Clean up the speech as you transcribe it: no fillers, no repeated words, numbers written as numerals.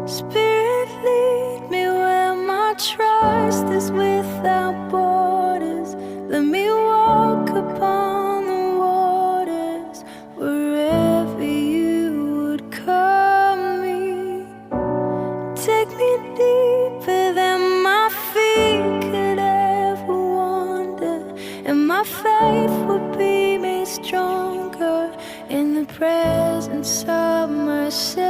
Spirit, lead me where my trust is without borders. Let me walk upon the waters wherever you would call me. Take me deeper than my feet could ever wander, and my faith will be made stronger in the presence of myself.